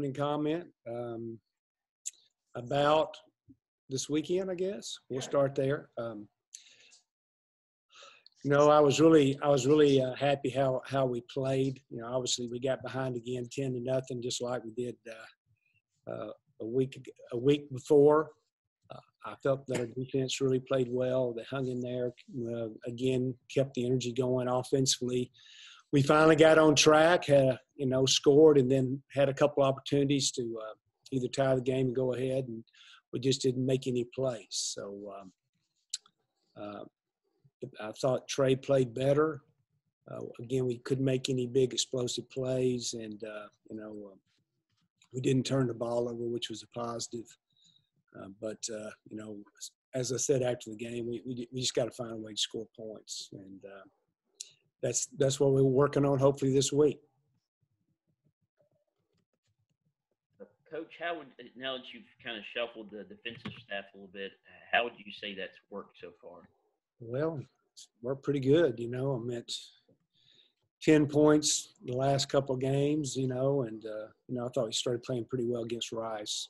opening comment about this weekend, I guess. We'll start there. I was really happy how we played. Obviously we got behind again 10-0, just like we did a week before. I felt that our defense really played well. They hung in there, again, kept the energy going offensively. We finally got on track, scored, and then had a couple opportunities to either tie the game and go ahead, and we just didn't make any plays. So I thought Trey played better. Again, we couldn't make any big explosive plays, and we didn't turn the ball over, which was a positive. But as I said after the game, we just got to find a way to score points, and that's what we're working on hopefully this week. Coach, now that you've kind of shuffled the defensive staff a little bit, how would you say that's worked so far? Well, we're pretty good. I'm at 10 points the last couple of games, and I thought we started playing pretty well against Rice.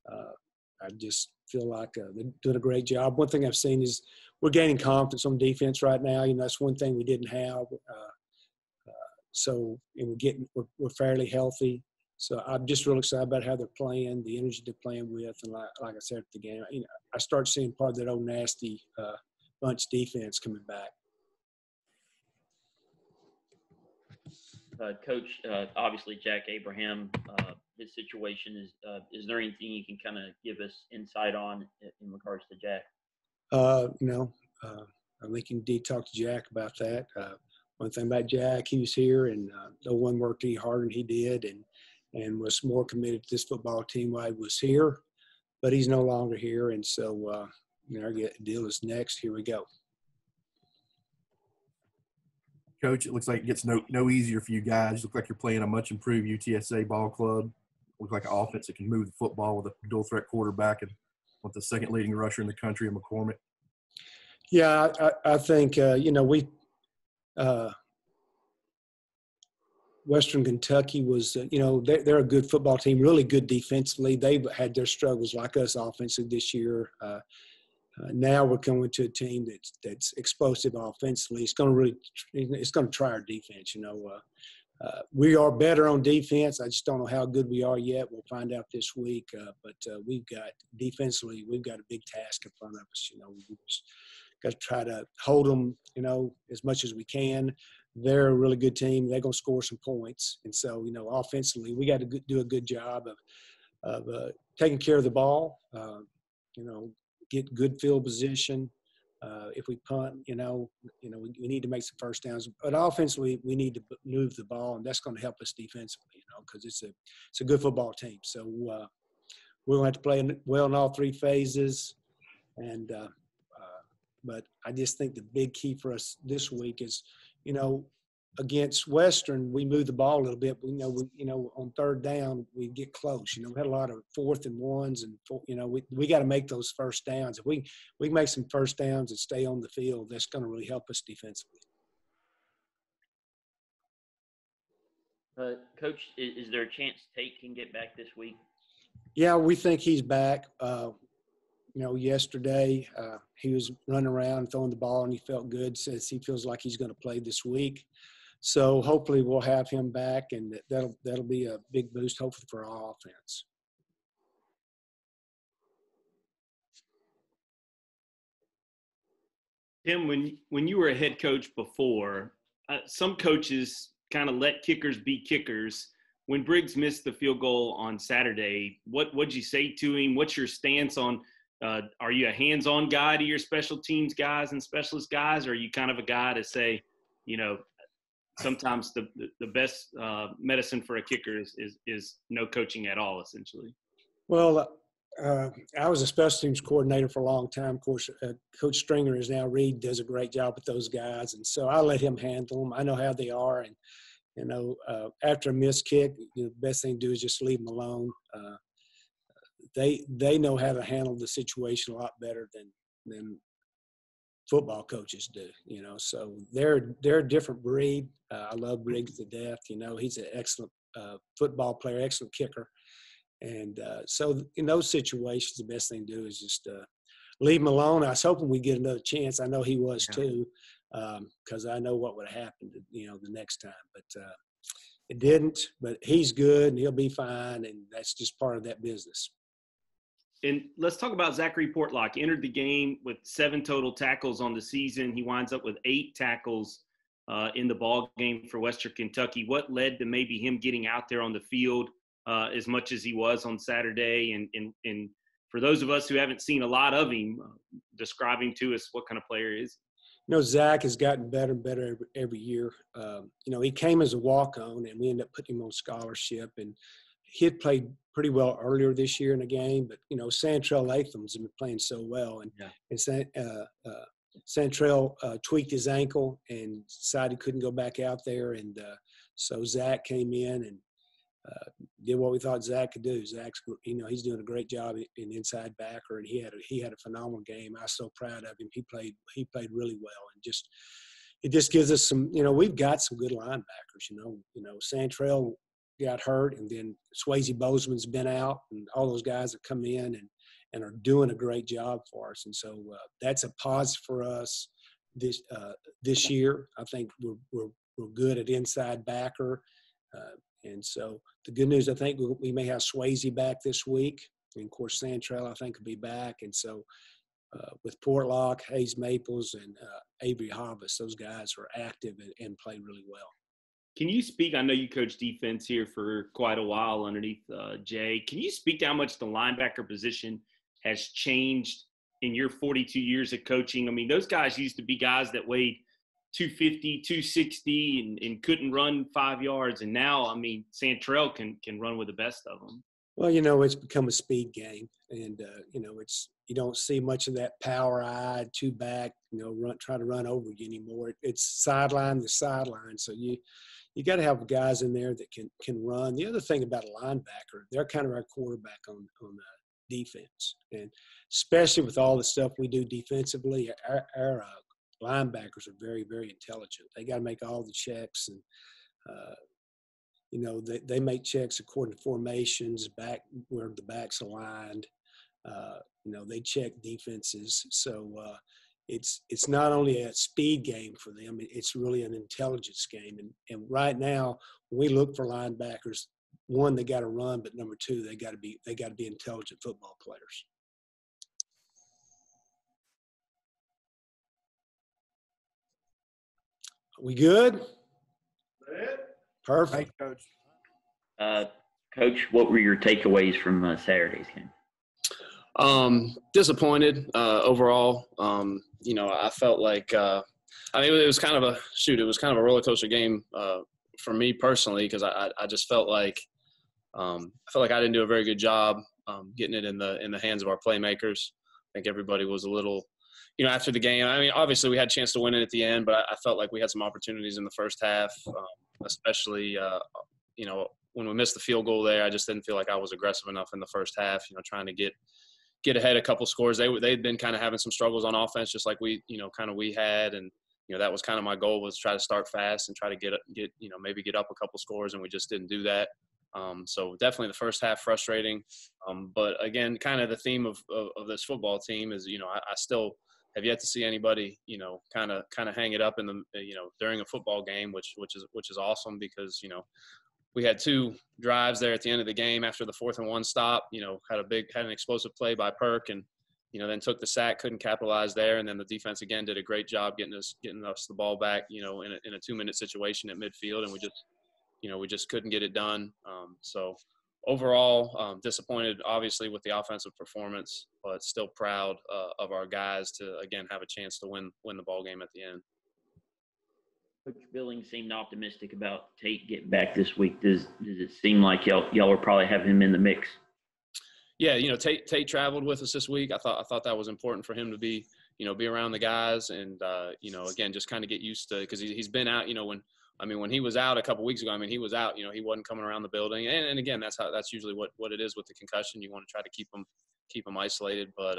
I just feel like they're doing a great job. One thing I've seen is we're gaining confidence on defense right now. That's one thing we didn't have. We're fairly healthy. So I'm just real excited about how they're playing, the energy they're playing with, and like I said at the game, I start seeing part of that old nasty bunch defense coming back. Coach, obviously Jack Abraham, his situation is there anything you can kind of give us insight on in regards to Jack? I think you need to talk to Jack about that. One thing about Jack, he was here, and no one worked any harder than he did, and was more committed to this football team while he was here. But he's no longer here, and so our deal is next. Here we go. Coach, it looks like it gets no easier for you guys. You look like you're playing a much improved UTSA ball club. Looks like an offense that can move the football with a dual threat quarterback and with the second leading rusher in the country in McCormick. Yeah, I think Western Kentucky was they're a good football team, really good defensively. They've had their struggles like us offensively this year. Now we're coming to a team that's explosive offensively. It's going to try our defense. We are better on defense. I just don't know how good we are yet. We'll find out this week. But we've got a big task in front of us. We just got to try to hold them, as much as we can. They're a really good team. They're going to score some points. And so, offensively, we got to do a good job of taking care of the ball, get good field position. If we punt, we need to make some first downs. But offensively, we need to move the ball, and that's going to help us defensively, because it's a good football team. So we're going to have to play well in all three phases. And but I just think the big key for us this week is, against Western, we move the ball a little bit. On third down, we get close. We had a lot of 4th and 1s, and we got to make those first downs. If we can make some first downs and stay on the field, that's going to really help us defensively. Coach, is there a chance Tate can get back this week? Yeah, we think he's back. Yesterday he was running around throwing the ball, and he felt good. Says he feels like he's going to play this week. So hopefully we'll have him back, and that'll be a big boost, hopefully, for our offense. Tim, when you were a head coach before, some coaches kind of let kickers be kickers. When Briggs missed the field goal on Saturday, what'd you say to him? What's your stance on? Are you a hands-on guy to your special teams guys and specialist guys, or are you kind of a guy to say, sometimes the best medicine for a kicker is no coaching at all, essentially? Well, I was a special teams coordinator for a long time. Of course, Coach Stringer is now Reed, does a great job with those guys, and so I let him handle them. I know how they are, and after a missed kick, the best thing to do is just leave them alone. They know how to handle the situation a lot better than football coaches do, so they're a different breed. I love Briggs to death. He's an excellent football player, excellent kicker. And so in those situations, the best thing to do is just leave him alone. I was hoping we'd get another chance. I know he was too, because I know what would have happened, the next time. But it didn't. But he's good, and he'll be fine, and that's just part of that business. And let's talk about Zachary Portlock. He entered the game with 7 total tackles on the season. He winds up with 8 tackles in the ball game for Western Kentucky. What led to maybe him getting out there on the field as much as he was on Saturday? And for those of us who haven't seen a lot of him, describe him to us. What kind of player he is? Zach has gotten better and better every year. He came as a walk-on, and we ended up putting him on scholarship. And he had played pretty well earlier this year in the game, but Santrell Latham's been playing so well, and Santrell tweaked his ankle and decided he couldn't go back out there, and so Zach came in and did what we thought Zach could do. Zach's, he's doing a great job in inside backer, and he had a phenomenal game. I was so proud of him. He played really well, and it just gives us some. We've got some good linebackers. Santrell got hurt, and then Swayze Bozeman's been out, and all those guys that come in and are doing a great job for us. And so that's a positive for us this year. I think we're good at inside backer. And so the good news, I think we may have Swayze back this week. And, of course, Santrell, I think, will be back. And so with Portlock, Hayes Maples, and Avery Harvest, those guys are active and play really well. Can you speak – I know you coached defense here for quite a while underneath Jay. Can you speak to how much the linebacker position has changed in your 42 years of coaching? I mean, those guys used to be guys that weighed 250, 260 and couldn't run 5 yards. And now, I mean, Santrell can run with the best of them. Well, it's become a speed game. And, you don't see much of that power-eyed, two-back, try to run over you anymore. It's sideline to sideline. So you got to have guys in there that can run. The other thing about a linebacker, they're kind of our quarterback on defense. And especially with all the stuff we do defensively, our linebackers are very, very intelligent. They got to make all the checks, and they make checks according to formations, back where the back's aligned. They check defenses. So it's not only a speed game for them; it's really an intelligence game. And right now, when we look for linebackers, one, they got to run, but number two, they got to be intelligent football players. We good? Perfect. Coach. Coach, what were your takeaways from Saturday's game? Disappointed overall. I felt like it was kind of a roller coaster game for me personally, because I just felt like I didn't do a very good job getting it in the hands of our playmakers. I think everybody was a little, after the game. I mean, obviously we had a chance to win it at the end, but I felt like we had some opportunities in the first half, especially when we missed the field goal there. I just didn't feel like I was aggressive enough in the first half. Trying to get ahead a couple scores. They'd been kind of having some struggles on offense, just like we had, and that was kind of my goal, was try to start fast and try to get maybe get up a couple scores, and we just didn't do that. So definitely the first half frustrating. But again, kind of the theme of this football team is, I still have yet to see anybody, kind of hang it up in the, during a football game, which is awesome, because, we had 2 drives there at the end of the game after the 4th and 1 stop. Had an explosive play by Perk, and then took the sack, couldn't capitalize there, and then the defense again did a great job getting us the ball back, in a 2-minute situation at midfield, and we just couldn't get it done. So overall, disappointed obviously with the offensive performance, but still proud of our guys to again have a chance to win the ball game at the end. Coach Billings seemed optimistic about Tate getting back this week. Does it seem like y'all will probably have him in the mix? Yeah, Tate traveled with us this week. I thought that was important for him to be around the guys, and again, just kind of get used to, because he's been out. When he was out a couple weeks ago, he was out. He wasn't coming around the building, and again, that's usually what it is with the concussion. You want to try to keep him isolated, but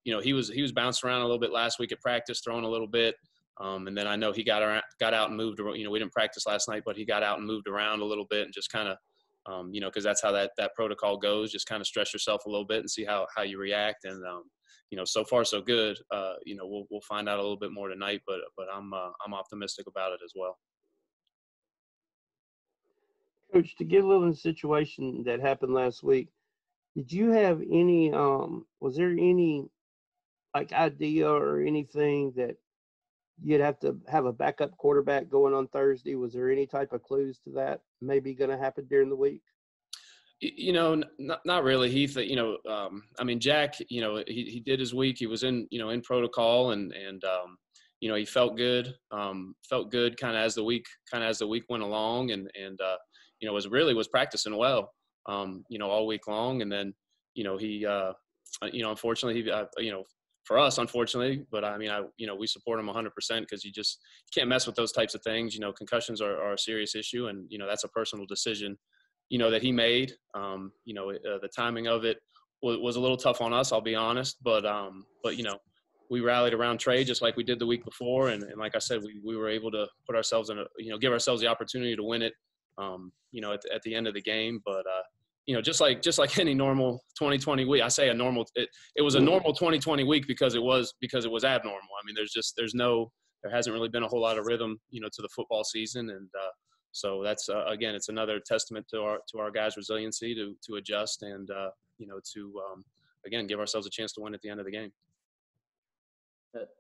he was bouncing around a little bit last week at practice, throwing a little bit. And then I know he got out and moved. We didn't practice last night, but he got out and moved around a little bit and just kind of because that's how that protocol goes. Just kind of stress yourself a little bit and see how you react. And, so far so good. We'll find out a little bit more tonight, but I'm optimistic about it as well. Coach, to get a little in the situation that happened last week, did you have any, was there any idea or anything that you'd have to have a backup quarterback going on Thursday? Was there any type of clues to that maybe going to happen during the week? Not really, Heath. Jack, he did his week. He was in protocol and he felt good kind of as the week went along and was practicing well, all week long. And then, he, unfortunately, for us, unfortunately, but we support him 100% because you can't mess with those types of things. Concussions are a serious issue, and that's a personal decision, that he made. The timing of it was a little tough on us, I'll be honest, but we rallied around Trey just like we did the week before, and like I said, we were able to put ourselves in give ourselves the opportunity to win it, at the end of the game, but. Just like any normal 2020 week, I say it was a normal 2020 week because it was abnormal. There hasn't really been a whole lot of rhythm, to the football season. And so that's, again, it's another testament to our guys' resiliency to adjust and, again, give ourselves a chance to win at the end of the game.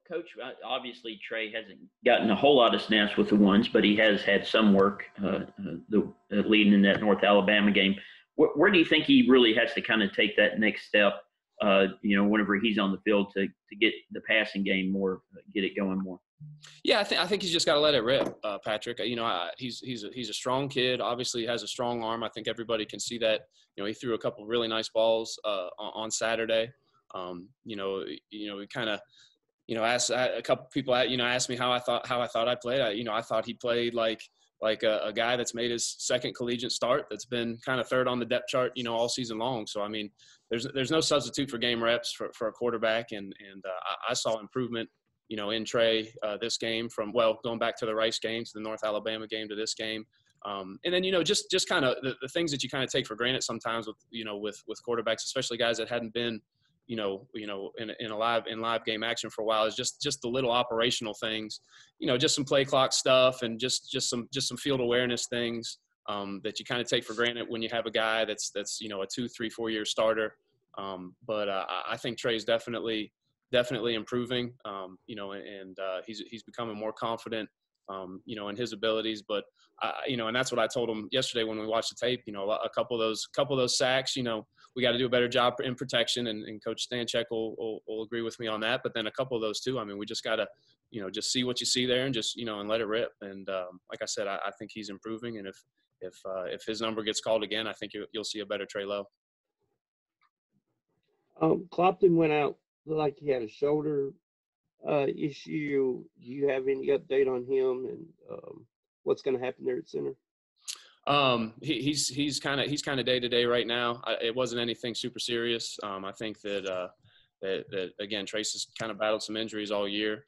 Coach, obviously Trey hasn't gotten a whole lot of snaps with the ones, but he has had some work leading in that North Alabama game. Where do you think he really has to kind of take that next step, whenever he's on the field to get the passing game more, get it going more? Yeah, I think he's just got to let it rip, Patrick. He's a strong kid. Obviously, he has a strong arm. I think everybody can see that. He threw a couple of really nice balls on Saturday. He kind of, asked a couple people, asked me how I thought I played. I thought he played like a guy that's made his second collegiate start, that's been kind of third on the depth chart, all season long. So, there's no substitute for game reps for a quarterback. And I saw improvement, in Trey this game from, going back to the Rice game, to the North Alabama game, to this game. And then, just kind of the things that you kind of take for granted sometimes with quarterbacks, especially guys that hadn't been, in live game action for a while, is just the little operational things, just some play clock stuff and just some field awareness things that you kind of take for granted when you have a guy that's a 2, 3, 4 year starter. But I think Trey's definitely improving, and he's becoming more confident, in his abilities. But and that's what I told him yesterday when we watched the tape. A couple of those sacks, we got to do a better job in protection, and Coach Stanchek will agree with me on that. But then a couple of those too. We just got to, just see what you see there and just, and let it rip. And like I said, I think he's improving. And if his number gets called again, I think you'll see a better Trey Lowe. Clopton went out, looked like he had a shoulder issue. Do you have any update on him and what's going to happen there at center? He's kind of day to day right now. It wasn't anything super serious. I think that again, Trace has kind of battled some injuries all year.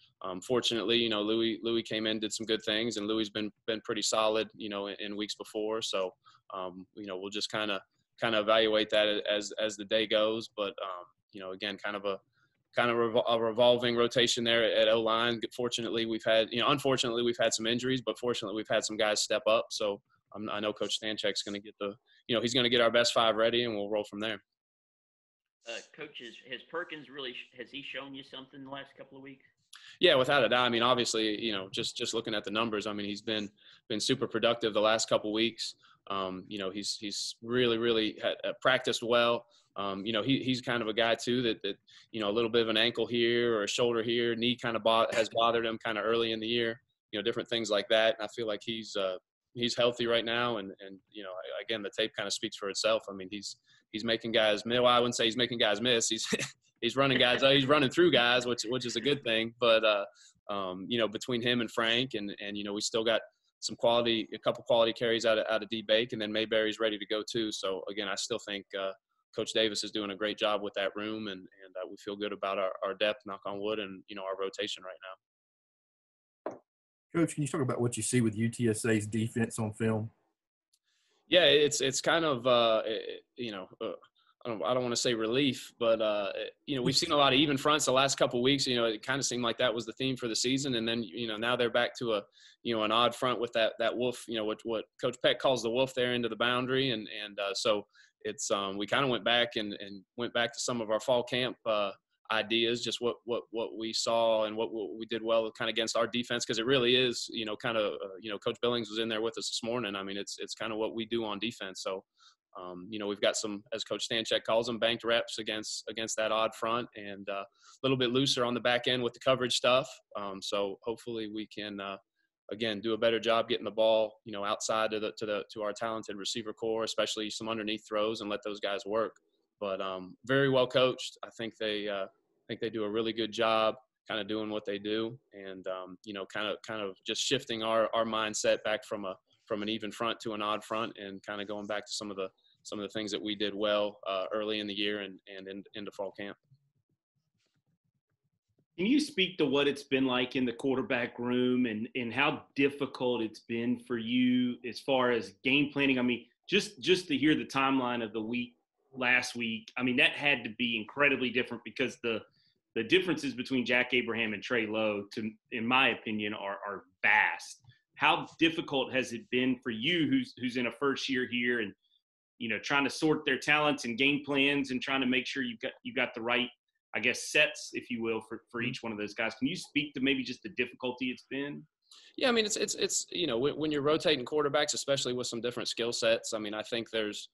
Fortunately, Louis came in, did some good things, and Louis been pretty solid, in weeks before. So, we'll just kind of evaluate that as the day goes. But, again, kind of a revolving rotation there at O-line. Fortunately, unfortunately, we've had some injuries, but fortunately, we've had some guys step up. So I know Coach Stanchek's going to get he's going to get our best 5 ready, and we'll roll from there. Coach, has Perkins has he shown you something the last couple of weeks? Yeah, without a doubt. Obviously, just looking at the numbers, he's been super productive the last couple of weeks. He's really practiced well. He's kind of a guy too that a little bit of an ankle here or a shoulder here, knee kind of has bothered him kind of early in the year, different things like that. And I feel like he's healthy right now. And again, the tape kind of speaks for itself. He's making guys, well, I wouldn't say he's making guys miss. He's running guys, he's running through guys, which is a good thing. But, between him and Frank and we still got a couple quality carries out of D-Bake, and then Mayberry's ready to go too. So again, I still think Coach Davis is doing a great job with that room, and we feel good about our depth, knock on wood, and our rotation right now. Coach, can you talk about what you see with UTSA's defense on film? Yeah, it's kind of I don't want to say relief, but we've seen a lot of even fronts the last couple of weeks. It kind of seemed like that was the theme for the season, and then now they're back to an odd front with that wolf. What Coach Peck calls the wolf there into the boundary, and so it's we kind of went back and went back to some of our fall camp ideas, just what we saw and what we did well kind of against our defense, because it really is Coach Billings was in there with us this morning. I mean, it's kind of what we do on defense. So. We've got some, as Coach Stanchek calls them, banked reps against that odd front, and a little bit looser on the back end with the coverage stuff. So hopefully we can again do a better job getting the ball outside to our talented receiver core, especially some underneath throws, and let those guys work. But very well coached. I think they do a really good job kind of doing what they do, and kind of just shifting our mindset back from an even front to an odd front, and kind of going back to some of the things that we did well early in the year and into fall camp. Can you speak to what it's been like in the quarterback room and how difficult it's been for you as far as game planning? I mean, just to hear the timeline of the week last week, I mean, that had to be incredibly different, because the differences between Jack Abraham and Trey Lowe, in my opinion, are vast. How difficult has it been for you, who's in a first year here, and trying to sort their talents and game plans, and trying to make sure you got the right, I guess, sets, if you will, for each one of those guys? Can you speak to maybe just the difficulty it's been? Yeah, I mean, it's when you're rotating quarterbacks, especially with some different skill sets. I mean, I think there's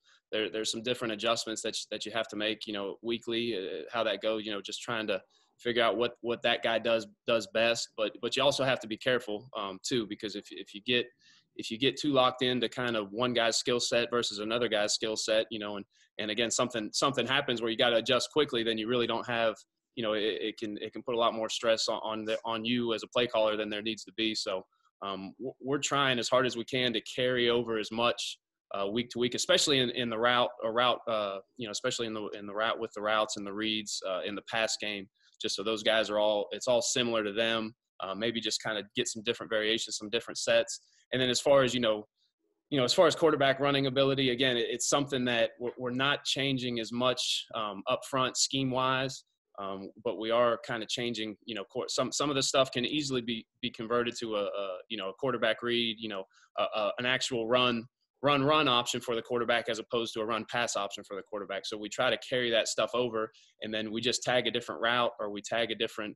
some different adjustments that you have to make, weekly, how that goes. Just trying to figure out what that guy does best, but you also have to be careful too, because if you get too locked into kind of one guy's skill set versus another guy's skill set, and again something happens where you got to adjust quickly, then you really don't have, it can put a lot more stress on you as a play caller than there needs to be. So we're trying as hard as we can to carry over as much week to week, especially in the route, especially in the route with the routes and the reads in the pass game, just so those guys it's all similar to them. Maybe just kind of get some different variations, some different sets. And then as far as quarterback running ability, again, it's something that we're not changing as much up front scheme wise, but we are kind of changing. Some of the stuff can easily be converted to a quarterback read, an actual run option for the quarterback as opposed to a run pass option for the quarterback. So we try to carry that stuff over, and then we just tag a different route, or we tag a different,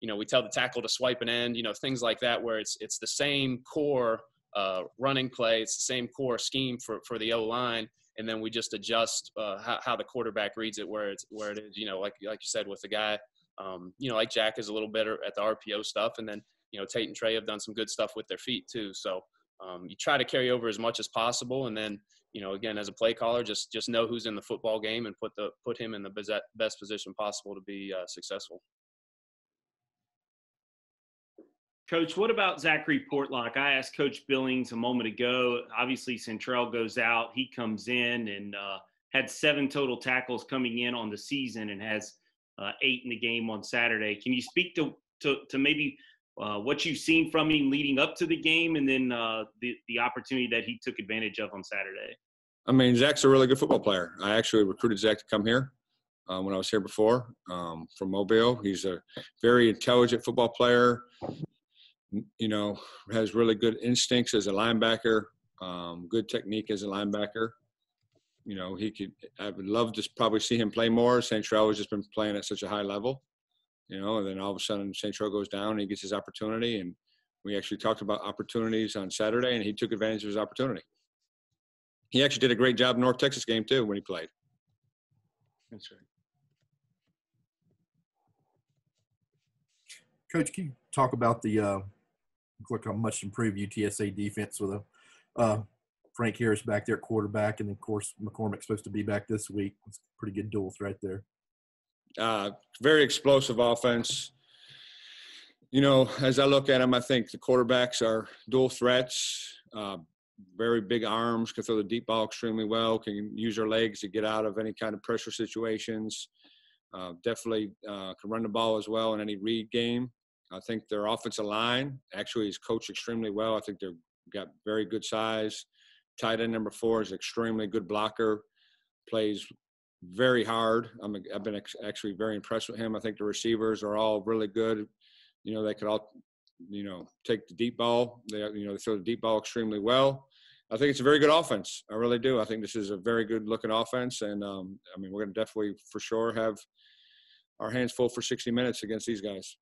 we tell the tackle to swipe an end, things like that, where it's the same core running play. It's the same core scheme for the O-line. And then we just adjust how the quarterback reads it, where it is, like you said, with the guy, like Jack is a little better at the RPO stuff. And then, Tate and Trey have done some good stuff with their feet too. So you try to carry over as much as possible. And then, again, as a play caller, just know who's in the football game and put him in the best position possible to be successful. Coach, what about Zachary Portlock? I asked Coach Billings a moment ago. Obviously, Centrell goes out. He comes in and had 7 total tackles coming in on the season, and has 8 in the game on Saturday. Can you speak to maybe what you've seen from him leading up to the game, and then the opportunity that he took advantage of on Saturday? I mean, Zach's a really good football player. I actually recruited Zach to come here when I was here before from Mobile. He's a very intelligent football player. Has really good instincts as a linebacker, good technique as a linebacker. I would love to probably see him play more. Centrell has just been playing at such a high level, and then all of a sudden Centrell goes down and he gets his opportunity. And we actually talked about opportunities on Saturday, and he took advantage of his opportunity. He actually did a great job in North Texas game too when he played. That's right. Coach, can you talk about the look how much improved UTSA defense with Frank Harris back there at quarterback, and then of course McCormick's supposed to be back this week. It's a pretty good dual threat there. Very explosive offense. As I look at them, I think the quarterbacks are dual threats. Very big arms, can throw the deep ball extremely well, can use their legs to get out of any kind of pressure situations. Definitely can run the ball as well in any read game. I think their offensive line actually is coached extremely well. I think they've got very good size, tight end number 4 is extremely good blocker, plays very hard. I've been actually very impressed with him. I think the receivers are all really good. You know, they could all, you know, take the deep ball. They throw the deep ball extremely well. I think it's a very good offense. I really do. I think this is a very good looking offense. And I mean, we're going to definitely for sure have our hands full for 60 minutes against these guys.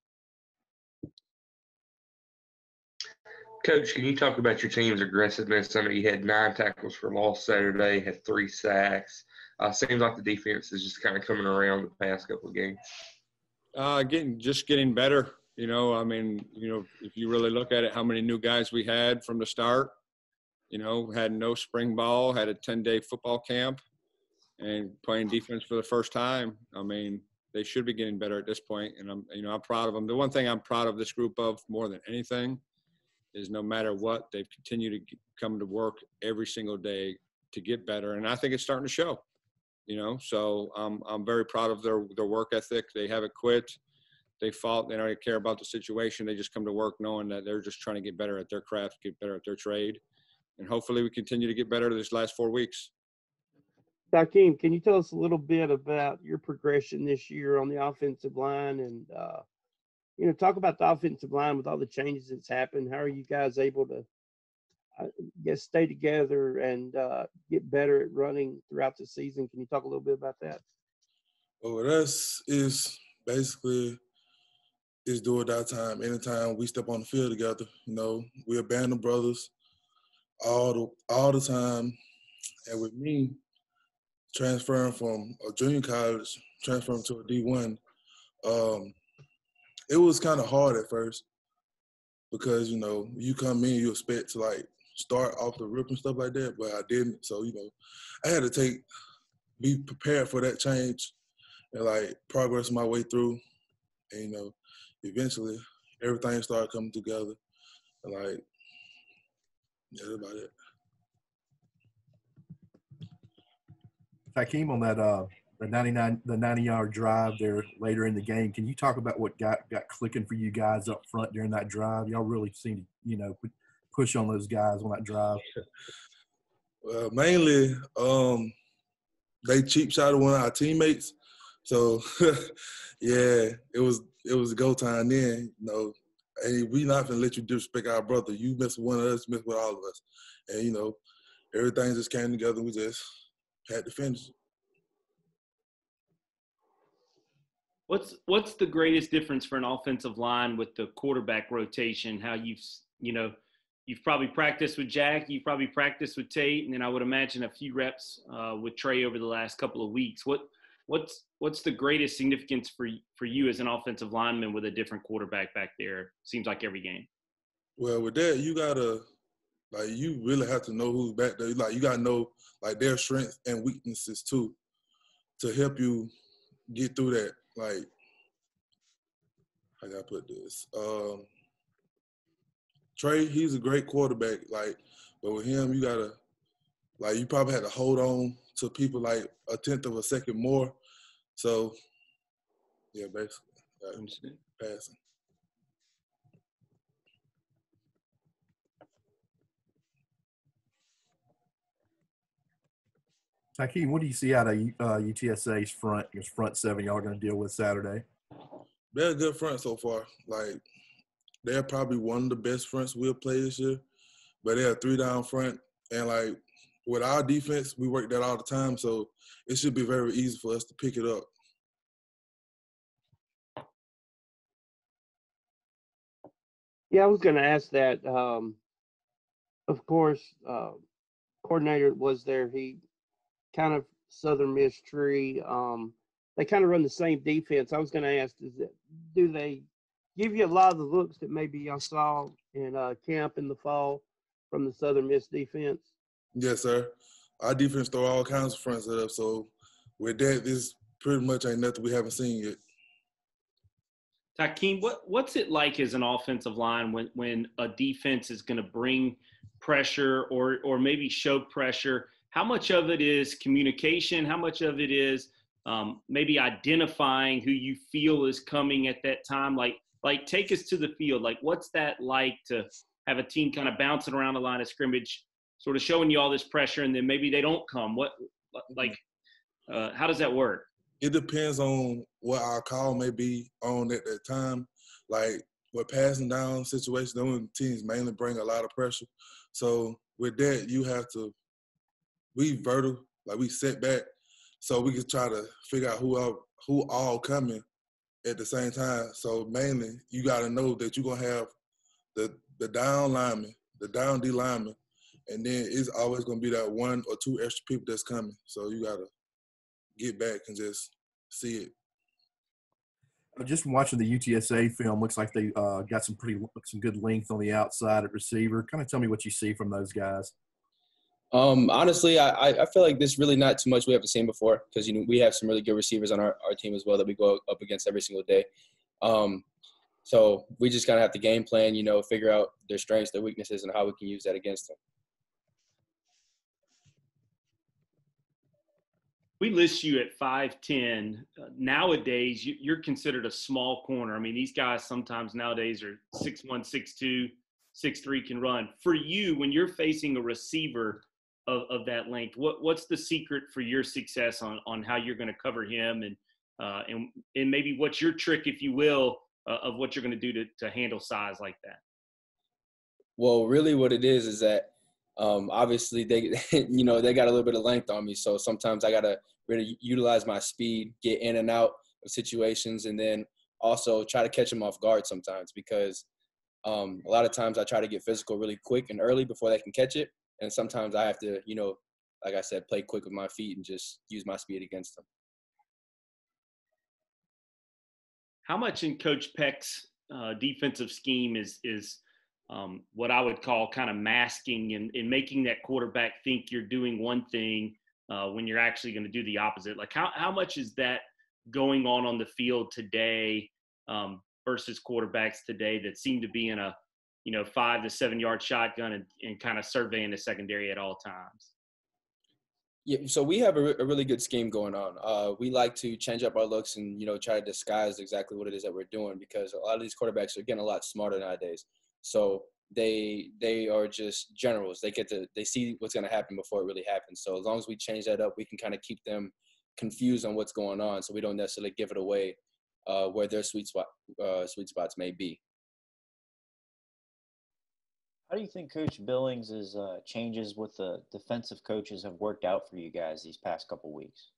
Coach, can you talk about your team's aggressiveness? I know you had 9 tackles for loss Saturday, had 3 sacks. Seems like the defense is just kind of coming around the past couple of games. Getting better. You know, I mean, you know, if you really look at it, how many new guys we had from the start, you know, had no spring ball, had a 10-day football camp, and playing defense for the first time. I mean, they should be getting better at this point, and I'm proud of them. The one thing I'm proud of this group of more than anything is no matter what, they've continued to come to work every single day to get better, and I think it's starting to show. You know, so I'm very proud of their work ethic. They haven't quit. They fought. They don't care about the situation. They just come to work knowing that they're just trying to get better at their craft, get better at their trade, and hopefully we continue to get better this last 4 weeks. Tykeem, can you tell us a little bit about your progression this year on the offensive line and, you know, talk about the offensive line with all the changes that's happened. How are you guys able to, stay together and get better at running throughout the season? Can you talk a little bit about that? Well, with us is basically it's do or die time. Anytime we step on the field together, you know, we're a band of brothers all the time. And with me transferring from a junior college, transferring to a D1, it was kind of hard at first because, you know, you come in, you expect to, like, start off the rip and stuff like that, but I didn't. So, you know, I had to be prepared for that change and, like, progress my way through. And, you know, eventually everything started coming together. And, like, yeah, that's about it. Tykeem, on that the 90-yard drive there later in the game, can you talk about what got clicking for you guys up front during that drive? Y'all really seemed to, you know, push on those guys on that drive. Well, mainly they cheap shotted one of our teammates. So, yeah, it was go time then. You know, hey, we not gonna let you disrespect our brother. You mess with one of us, mess with all of us. And, you know, everything just came together. We just had to finish it. What's the greatest difference for an offensive line with the quarterback rotation? How you've probably practiced with Jack, you've probably practiced with Tate, and then I would imagine a few reps with Trey over the last couple of weeks. What's the greatest significance for you as an offensive lineman with a different quarterback back there? Seems like every game. Well, with that, you gotta, like, you really have to know who's back there. Like, you gotta know, like, their strengths and weaknesses too, to help you get through that. Like, how can I put this? Trey, he's a great quarterback. Like, but with him, you gotta, like, you probably had to hold on to people like a tenth of a second more. So, yeah, basically, passing. Tykeem, what do you see out of UTSA's front seven y'all are going to deal with Saturday? They're a good front so far. Like, they're probably one of the best fronts we'll play this year. But they're a 3-down front. And, like, with our defense, we work that all the time. So it should be very easy for us to pick it up. Yeah, I was going to ask that. Of course, coordinator was there. He kind of Southern Miss tree. They kind of run the same defense. I was going to ask, do they give you a lot of the looks that maybe y'all saw in camp in the fall from the Southern Miss defense? Yes, sir. Our defense throw all kinds of fronts at us. So with that, this pretty much ain't nothing we haven't seen yet. Tykeem, what's it like as an offensive line when a defense is going to bring pressure or maybe show pressure? How much of it is communication? How much of it is maybe identifying who you feel is coming at that time? Like take us to the field. Like, what's that like to have a team kind of bouncing around the line of scrimmage, sort of showing you all this pressure, and then maybe they don't come? How does that work? It depends on what our call may be on at that time. Like with passing down situations, those teams mainly bring a lot of pressure. So with that, you have to we vertical, like we set back, so we can try to figure out who all coming at the same time. So mainly, you got to know that you're gonna have the down lineman, the down D lineman, and then it's always gonna be that one or two extra people that's coming. So you gotta get back and just see it. Just from watching the UTSA film, looks like they got some good length on the outside at receiver. Kind of tell me what you see from those guys. Honestly, I feel like this really not too much we haven't seen before, because we have some really good receivers on our team as well that we go up against every single day. So we just kind of have to game plan, figure out their strengths, their weaknesses, and how we can use that against them. We list you at 5'10". Nowadays, you're considered a small corner. I mean, these guys sometimes nowadays are 6'1", 6'2", 6'3", can run. For you, when you're facing a receiver of that length, what's the secret for your success on how you're going to cover him, and maybe what's your trick, if you will, of what you're going to do to handle size like that? Well, really what it is that obviously they they got a little bit of length on me, so sometimes I got to really utilize my speed, get in and out of situations, and then also try to catch them off guard sometimes, because a lot of times I try to get physical really quick and early before they can catch it, and sometimes I have to, like I said, play quick with my feet and just use my speed against them. How much in Coach Peck's defensive scheme is what I would call kind of masking and making that quarterback think you're doing one thing when you're actually going to do the opposite? Like how much is that going on the field today versus quarterbacks today that seem to be in a 5 to 7 yard shotgun and kind of surveying the secondary at all times? Yeah, so we have a really good scheme going on. We like to change up our looks and try to disguise exactly what it is that we're doing, because a lot of these quarterbacks are getting a lot smarter nowadays. So they are just generals. They see what's going to happen before it really happens. So as long as we change that up, we can kind of keep them confused on what's going on, so we don't necessarily give it away where their sweet spots may be. How do you think Coach Billings' changes with the defensive coaches have worked out for you guys these past couple weeks?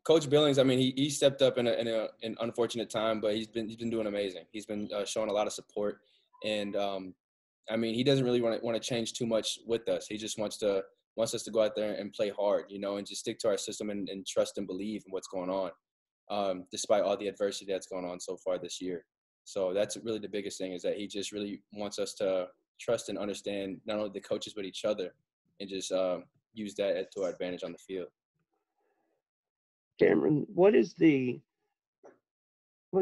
Coach Billings, I mean, he stepped up in an unfortunate time, but he's been doing amazing. He's been showing a lot of support, and I mean, he doesn't really want to change too much with us. He just wants us to go out there and play hard, and just stick to our system and trust and believe in what's going on, despite all the adversity that's going on so far this year. So that's really the biggest thing, is that he just really wants us to trust and understand not only the coaches but each other, and just use that to our advantage on the field. Camron, what is I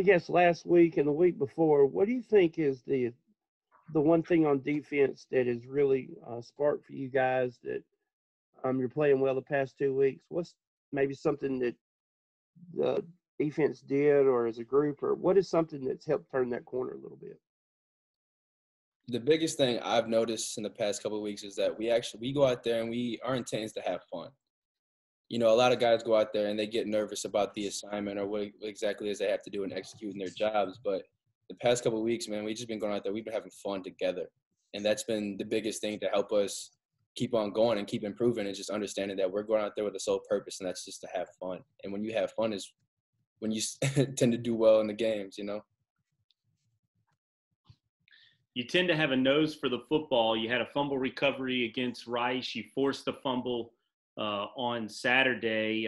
guess last week and the week before, what do you think is the one thing on defense that is really sparked for you guys that you're playing well the past 2 weeks? What's maybe something that the defense did, or as a group, or what is something that's helped turn that corner a little bit? The biggest thing I've noticed in the past couple of weeks is that we go out there and our intent is to have fun. A lot of guys go out there and they get nervous about the assignment or what exactly is they have to do in executing their jobs. But the past couple of weeks, man, we've just been going out there. We've been having fun together. And that's been the biggest thing to help us keep on going and keep improving, and just understanding that we're going out there with a sole purpose, and that's just to have fun. And when you have fun is when you tend to do well in the games, You tend to have a nose for the football. You had a fumble recovery against Rice. You forced a fumble on Saturday.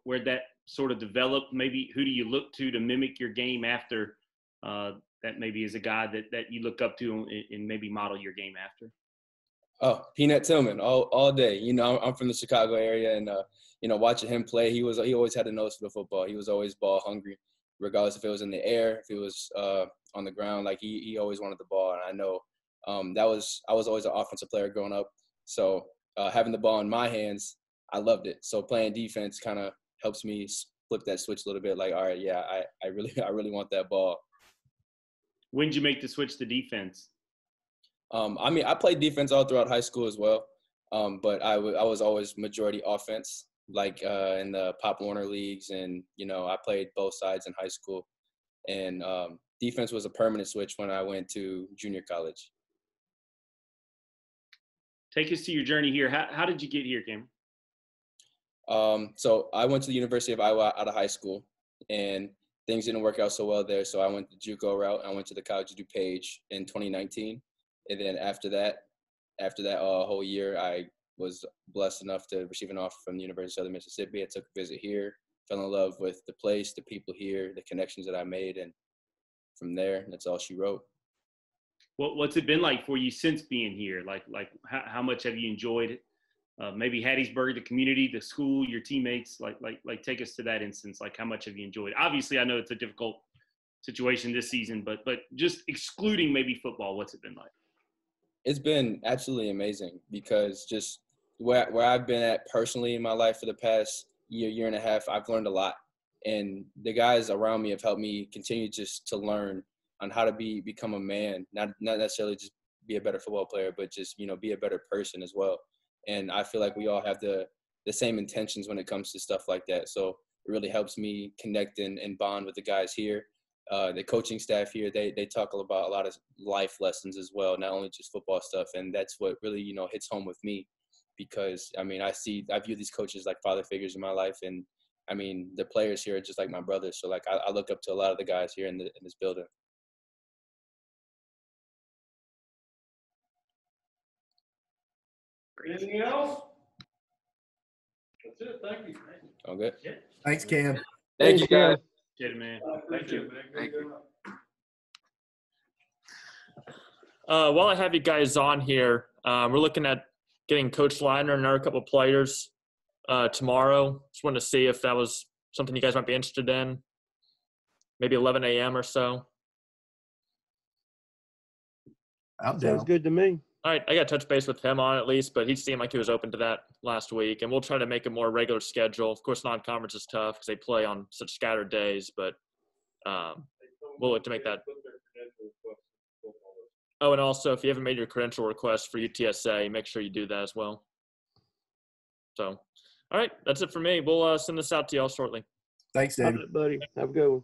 Where'd that sort of develop? Maybe who do you look to mimic your game after that maybe is a guy that you look up to and maybe model your game after? Oh, Peanut Tillman all day. I'm from the Chicago area, and watching him play, he always had a nose for the football. He was always ball hungry, regardless if it was in the air, if it was on the ground. Like he always wanted the ball, and I know I was always an offensive player growing up. So having the ball in my hands, I loved it. So playing defense kind of helps me flip that switch a little bit. Like, all right, yeah, I really want that ball. When did you make the switch to defense? I mean, I played defense all throughout high school as well, but I was always majority offense, like in the Pop Warner leagues, and I played both sides in high school, and defense was a permanent switch when I went to junior college. Take us to your journey here. How did you get here, Cameron? So I went to the University of Iowa out of high school, and things didn't work out so well there. So I went the JUCO route. I went to the College of DuPage in 2019, and then after that whole year, I was blessed enough to receive an offer from the University of Southern Mississippi. I took a visit here, fell in love with the place, the people here, the connections that I made, and from there, that's all she wrote. What's it been like for you since being here? Like how much have you enjoyed it? Maybe Hattiesburg, the community, the school, your teammates. Like take us to that instance. Like how much have you enjoyed it? Obviously, I know it's a difficult situation this season, but just excluding maybe football, what's it been like? It's been absolutely amazing because just where I've been at personally in my life for the past year and a half, I've learned a lot. And the guys around me have helped me continue just to learn on how to become a man, not necessarily just be a better football player, but just, be a better person as well. And I feel like we all have the same intentions when it comes to stuff like that. So it really helps me connect and bond with the guys here. The coaching staff here, they talk about a lot of life lessons as well, not only just football stuff. And that's what really, hits home with me because, I mean, I view these coaches like father figures in my life. And, I mean, the players here are just like my brothers. So, like, I look up to a lot of the guys here in this building. Anything else? That's it. Thank you. All good. Yeah. Thanks, Cam. Thank you, guys. Appreciate it, man. Thank you. Thank you. While I have you guys on here, we're looking at getting Coach Liner and another couple of players tomorrow. Just wanted to see if that was something you guys might be interested in. Maybe 11 a.m. or so. Sounds good to me. All right, I got to touch base with him on it at least, but he seemed like he was open to that last week. And we'll try to make a more regular schedule. Of course, non-conference is tough because they play on such scattered days, but we'll look to make that. Oh, and also, if you haven't made your credential request for UTSA, make sure you do that as well. So, all right, that's it for me. We'll send this out to y'all shortly. Thanks, David. Buddy. Have a good one.